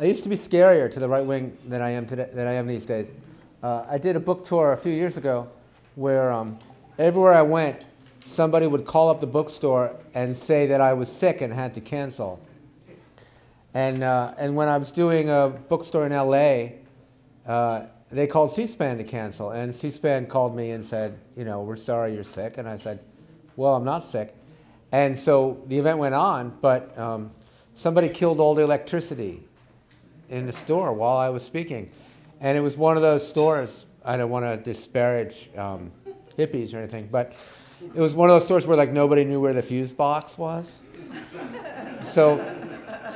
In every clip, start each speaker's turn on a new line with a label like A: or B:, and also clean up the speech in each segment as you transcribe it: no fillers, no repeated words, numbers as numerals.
A: I used to be scarier to the right wing than I am today, than I am these days. I did a book tour a few years ago where everywhere I went, somebody would call up the bookstore and say that I was sick and had to cancel. And when I was doing a bookstore in LA, they called C-SPAN to cancel. And C-SPAN called me and said, you know, we're sorry you're sick. And I said, well, I'm not sick. And so the event went on, but somebody killed all the electricity in the store while I was speaking. And it was one of those stores, I don't want to disparage hippies or anything, but it was one of those stores where like nobody knew where the fuse box was. So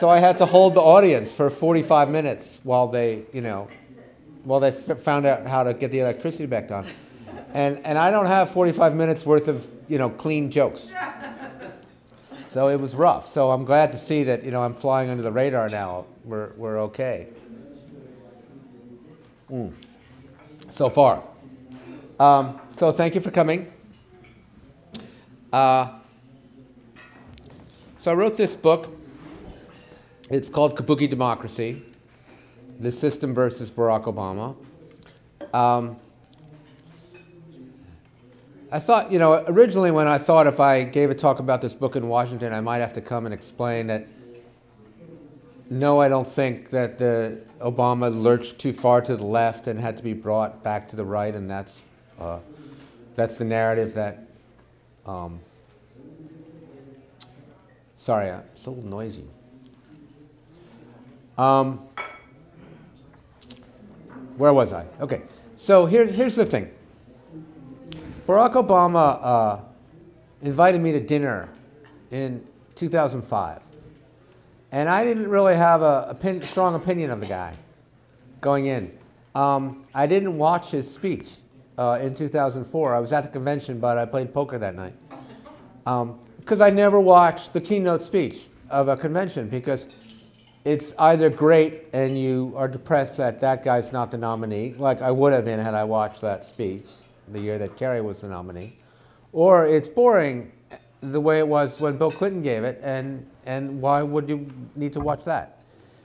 A: I had to hold the audience for 45 minutes while they, you know, while they found out how to get the electricity back on. And I don't have 45 minutes worth of, you know, clean jokes. So it was rough. So I'm glad to see that, you know, I'm flying under the radar now. We're okay. So far. So thank you for coming. So I wrote this book. It's called Kabuki Democracy, The System versus Barack Obama. I thought, you know, originally when I thought if I gave a talk about this book in Washington, I might have to come and explain that, no, I don't think that Obama lurched too far to the left and had to be brought back to the right, and that's the narrative that, sorry, it's a little noisy. Where was I? Okay, so here's the thing. Barack Obama invited me to dinner in 2005. And I didn't really have a strong opinion of the guy going in. I didn't watch his speech in 2004. I was at the convention, but I played poker that night. Because I never watched the keynote speech of a convention, because it's either great and you are depressed that that guy's not the nominee, like I would have been had I watched that speech the year that Kerry was the nominee, or it's boring the way it was when Bill Clinton gave it, and why would you need to watch that?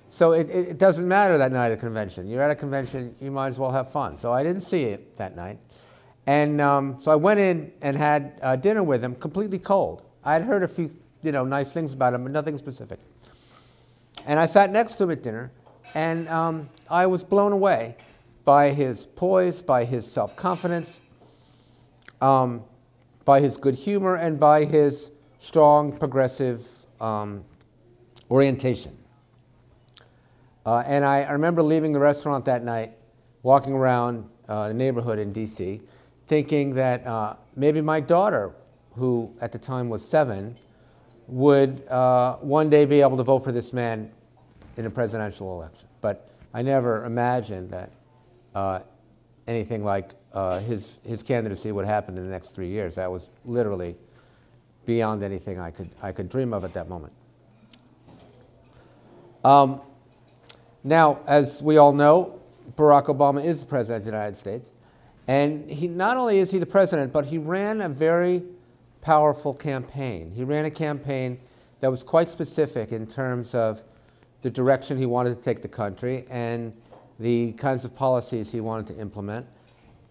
A: So it doesn't matter that night at a convention. You're at a convention, you might as well have fun. So I didn't see it that night. And so I went in and had dinner with him, completely cold. I had heard a few, you know, nice things about him, but nothing specific. And I sat next to him at dinner, and I was blown away by his poise, by his self-confidence, by his good humor, and by his strong progressive orientation. And I remember leaving the restaurant that night, walking around the neighborhood in DC, thinking that maybe my daughter, who at the time was 7, would one day be able to vote for this man in a presidential election. But I never imagined that anything like his candidacy would happen in the next 3 years. That was literally beyond anything I could dream of at that moment. Now, as we all know, Barack Obama is the President of the United States. And he, not only is he the President, but he ran a very powerful campaign. He ran a campaign that was quite specific in terms of the direction he wanted to take the country and the kinds of policies he wanted to implement.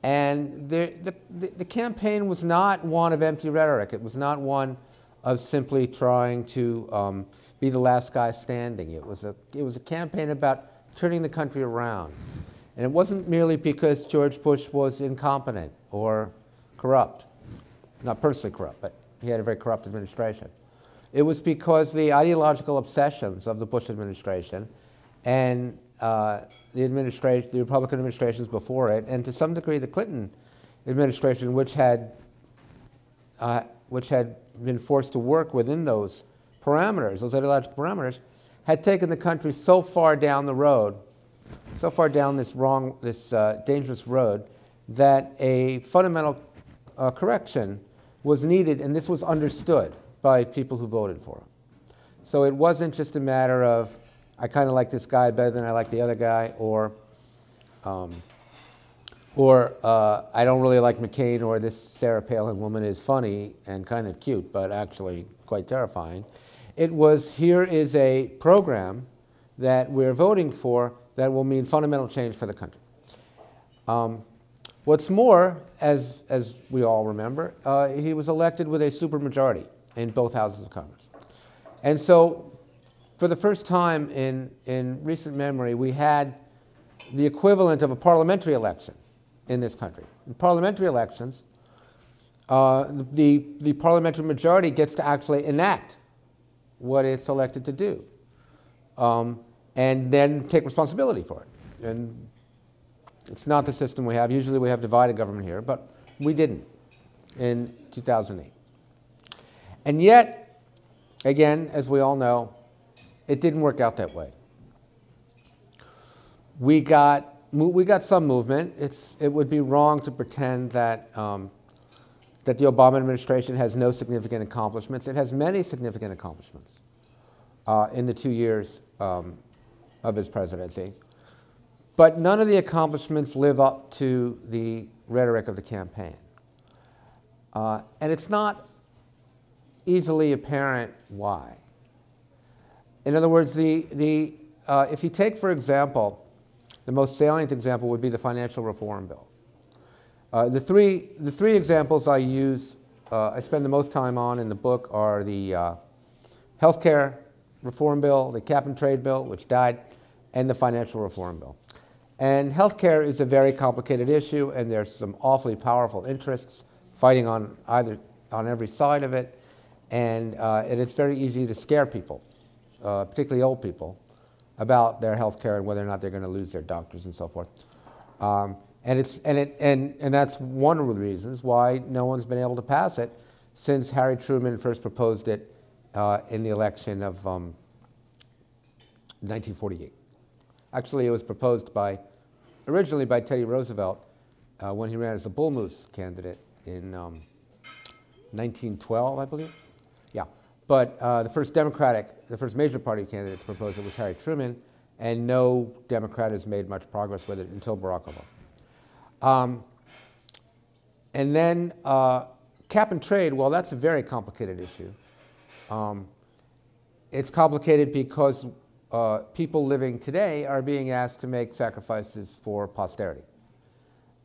A: And the campaign was not one of empty rhetoric. It was not one of simply trying to be the last guy standing. It was a campaign about turning the country around. And it wasn't merely because George Bush was incompetent or corrupt. Not personally corrupt, but he had a very corrupt administration. It was because the ideological obsessions of the Bush administration and the Republican administrations before it, and to some degree the Clinton administration, which had been forced to work within those parameters, those ideological parameters, had taken the country so far down the road, so far down this dangerous road, that a fundamental correction was needed, and this was understood by people who voted for him. So it wasn't just a matter of, I kind of like this guy better than I like the other guy, or I don't really like McCain, or this Sarah Palin woman is funny and kind of cute, but actually quite terrifying. It was, here is a program that we're voting for that will mean fundamental change for the country. What's more, as we all remember, he was elected with a supermajority in both houses of Congress. And so for the first time in recent memory, we had the equivalent of a parliamentary election in this country. In parliamentary elections, the parliamentary majority gets to actually enact what it's elected to do, and then take responsibility for it. And it's not the system we have. Usually we have divided government here, but we didn't in 2008. And yet, again, as we all know, it didn't work out that way. We got some movement. It would be wrong to pretend that that the Obama administration has no significant accomplishments. It has many significant accomplishments in the 2 years of his presidency. But none of the accomplishments live up to the rhetoric of the campaign. And it's not easily apparent why. In other words, if you take, for example, the most salient example would be the financial reform bill. The three examples I use, I spend the most time on in the book are the healthcare reform bill, the cap and trade bill, which died, and the financial reform bill. And healthcare is a very complicated issue, and there's some awfully powerful interests fighting on every side of it, and it's very easy to scare people, particularly old people, about their health care and whether or not they're going to lose their doctors and so forth. And that's one of the reasons why no one's been able to pass it since Harry Truman first proposed it in the election of 1948. Actually, it was proposed originally by Teddy Roosevelt when he ran as a bull moose candidate in 1912, I believe. Yeah. But the first major party candidate to propose it was Harry Truman, and no Democrat has made much progress with it until Barack Obama. And then cap and trade, well, that's a very complicated issue. It's complicated because people living today are being asked to make sacrifices for posterity.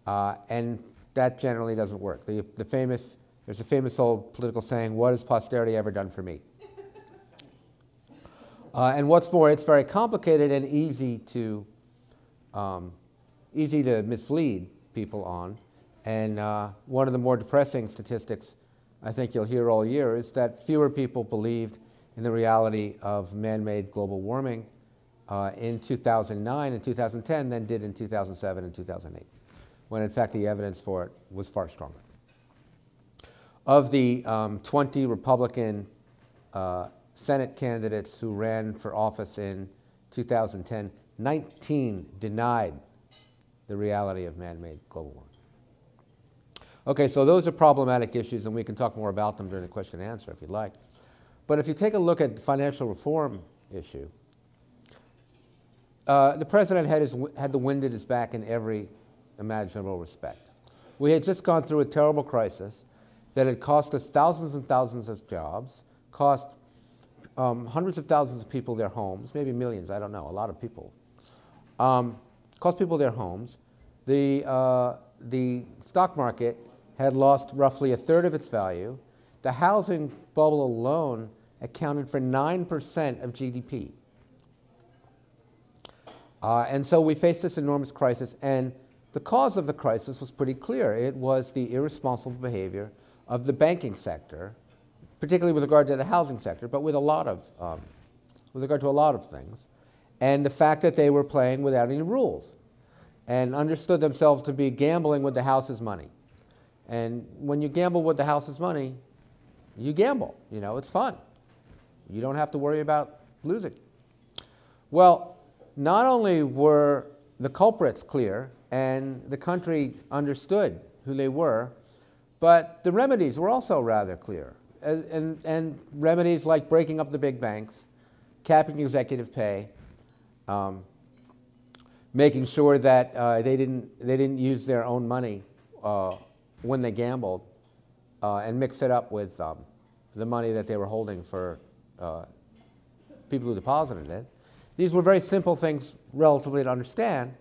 A: And that generally doesn't work. There's a famous old political saying, "What has posterity ever done for me?" And what's more, it's very complicated and easy to mislead people on. And one of the more depressing statistics I think you'll hear all year is that fewer people believed in the reality of man-made global warming in 2009 and 2010 than did in 2007 and 2008, when in fact the evidence for it was far stronger. Of the 20 Republican Senate candidates who ran for office in 2010, 19 denied the reality of man-made global warming. Okay, so those are problematic issues, and we can talk more about them during the question and answer if you'd like. But if you take a look at the financial reform issue, the president had the wind at his back in every imaginable respect. We had just gone through a terrible crisis that had cost us thousands and thousands of jobs, cost hundreds of thousands of people their homes, maybe millions, I don't know, a lot of people. Cost people their homes. The stock market had lost roughly a third of its value. The housing bubble alone accounted for 9% of GDP. And so we faced this enormous crisis, and the cause of the crisis was pretty clear. It was the irresponsible behavior of the banking sector, particularly with regard to the housing sector, but with regard to a lot of things, and the fact that they were playing without any rules and understood themselves to be gambling with the house's money. And when you gamble with the house's money, you gamble. You know, it's fun. You don't have to worry about losing. Well, not only were the culprits clear and the country understood who they were, but the remedies were also rather clear. And remedies like breaking up the big banks, capping executive pay, making sure that they didn't use their own money when they gambled and mix it up with the money that they were holding for people who deposited it. These were very simple things relatively to understand.